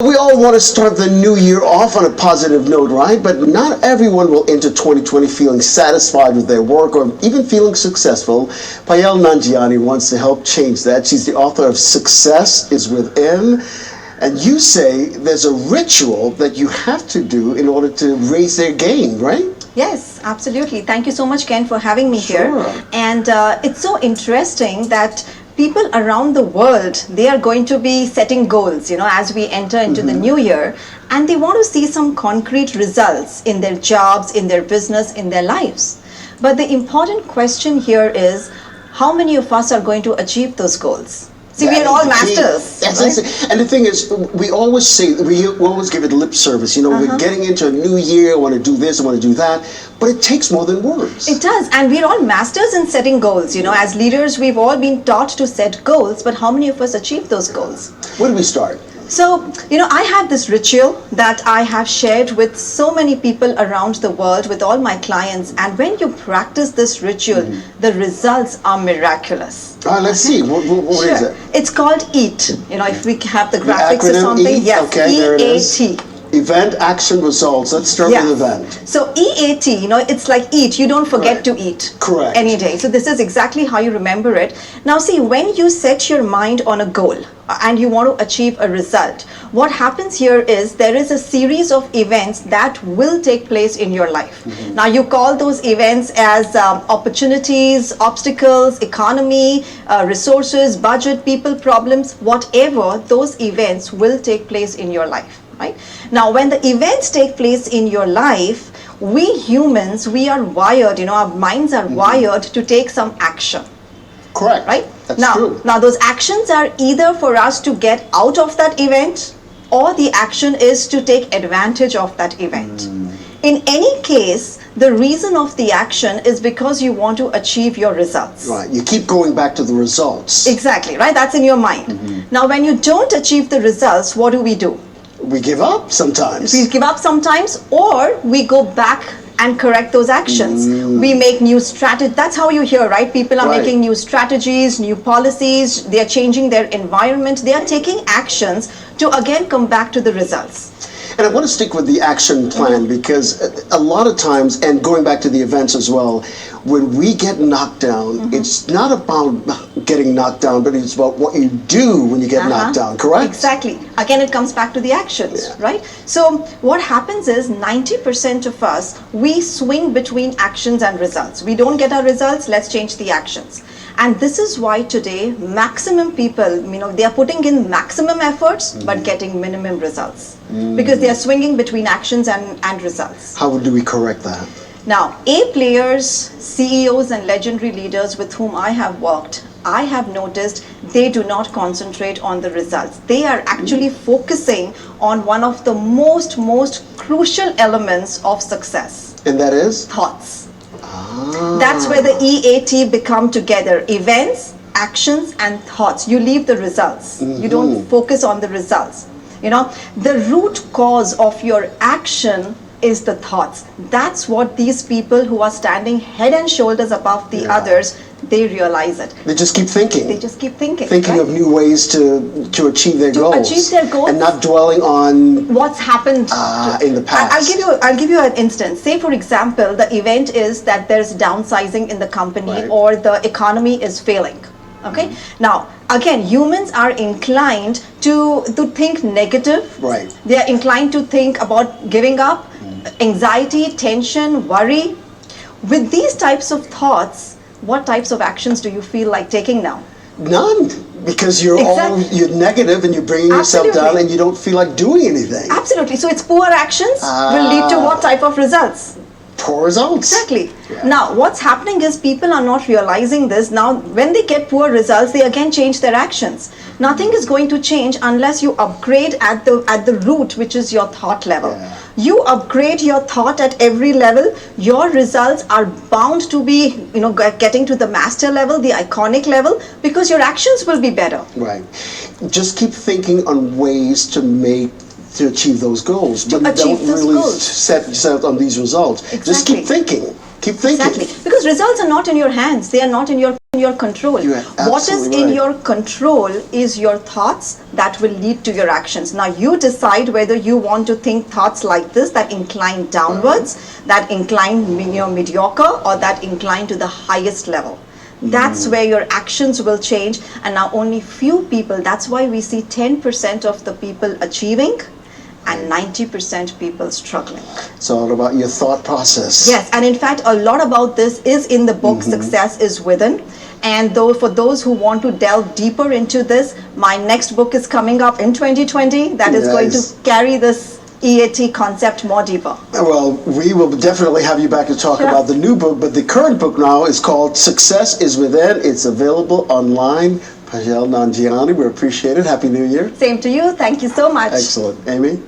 We all want to start the new year off on a positive note, right? But not everyone will enter 2020 feeling satisfied with their work or even feeling successful. Payal Nanjiani wants to help change that. She's the author of Success is Within. And you say there's a ritual that you have to do in order to raise their game, right? Yes, absolutely. Thank you so much, Ken, for having me here. Sure. And it's so interesting that people around the world, they are going to be setting goals, as we enter into the new year, and they want to see some concrete results in their jobs, in their business, in their lives. But the important question here is, how many of us are going to achieve those goals? See, we are all masters. Right? And the thing is, we always say, we always give it lip service. We're getting into a new year, I want to do this, I want to do that. But it takes more than words. It does. And we're all masters in setting goals. As leaders, we've all been taught to set goals, but how many of us achieve those goals? Where do we start? So, I have this ritual that I have shared with so many people around the world, with all my clients. And when you practice this ritual, the results are miraculous. Let's see. What is it? It's called EAT. If we have the graphics or acronym something. EAT? Yes, Okay, there it is. EAT. Event, action, results. Let's start with event. So EAT, it's like eat. You don't forget to eat. Correct. Any day. So this is exactly how you remember it. Now see, when you set your mind on a goal and you want to achieve a result, what happens here is there is a series of events that will take place in your life. Now you call those events as opportunities, obstacles, economy, resources, budget, people, problems, whatever, those events will take place in your life. Right? Now, when the events take place in your life, we humans, we are wired, our minds are wired to take some action. Correct. Right? That's now, true. Now, those actions are either for us to get out of that event, or the action is to take advantage of that event. In any case, the reason of the action is because you want to achieve your results. Right. You keep going back to the results. Exactly, right? That's in your mind. Now, when you don't achieve the results, what do? We give up sometimes. We give up sometimes, or we go back and correct those actions. We make new strategies. That's how you hear, right? People are making new strategies, new policies. They are changing their environment. They are taking actions to again come back to the results. And I want to stick with the action plan because a lot of times, and going back to the events as well, when we get knocked down, it's not about getting knocked down, but it's about what you do when you get knocked down, correct? Exactly. Again, it comes back to the actions, right? So what happens is 90% of us, we swing between actions and results. We don't get our results, let's change the actions. And this is why today, maximum people, they are putting in maximum efforts, but getting minimum results. Because they are swinging between actions and results. How do we correct that? Now, A players, CEOs and legendary leaders with whom I have worked, I have noticed they do not concentrate on the results. They are actually focusing on one of the most crucial elements of success. And that is? Thoughts. That's where the EAT become together. Events, actions and thoughts. You leave the results. You don't focus on the results. The root cause of your action is the thoughts. That's what these people who are standing head and shoulders above the others, they realize it. They just keep thinking. They just keep thinking. Thinking of new ways to achieve their goals. Achieve their goals. And not dwelling on what's happened in the past. I'll give you an instance. Say for example, the event is that there's downsizing in the company or the economy is failing. Okay. Now, again, humans are inclined to think negative. Right. They are inclined to think about giving up, anxiety, tension, worry. With these types of thoughts, what types of actions do you feel like taking now? None, because you're negative and you're bringing yourself down and you don't feel like doing anything. Absolutely. So it's poor actions will lead to what type of results? Poor results. Exactly. Now, what's happening is people are not realizing this. Now, when they get poor results, they again change their actions. Nothing is going to change unless you upgrade at the root, which is your thought level. You upgrade your thought at every level, your results are bound to be, getting to the master level, the iconic level, because your actions will be better. Right. Just keep thinking on ways to achieve those goals, but don't really set yourself on these results. Just keep thinking. Keep thinking. Exactly. Because results are not in your hands. They are not in your in your control. You are What is absolutely in right. your control is your thoughts that will lead to your actions. Now you decide whether you want to think thoughts like this that incline downwards, that incline mediocre, or that incline to the highest level. That's where your actions will change. And now only few people, that's why we see 10% of the people achieving and 90% people struggling. It's all about your thought process. Yes, and in fact, a lot about this is in the book Success is Within. And though for those who want to delve deeper into this, my next book is coming up in 2020 that is going to Nice. carry this EAT concept more deeper. Well, we will definitely have you back to talk Sure. about the new book, but the current book now is called Success is Within. It's available online. Payal Nanjiani, we appreciate it. Happy New Year. Same to you. Thank you so much. Excellent. Amy?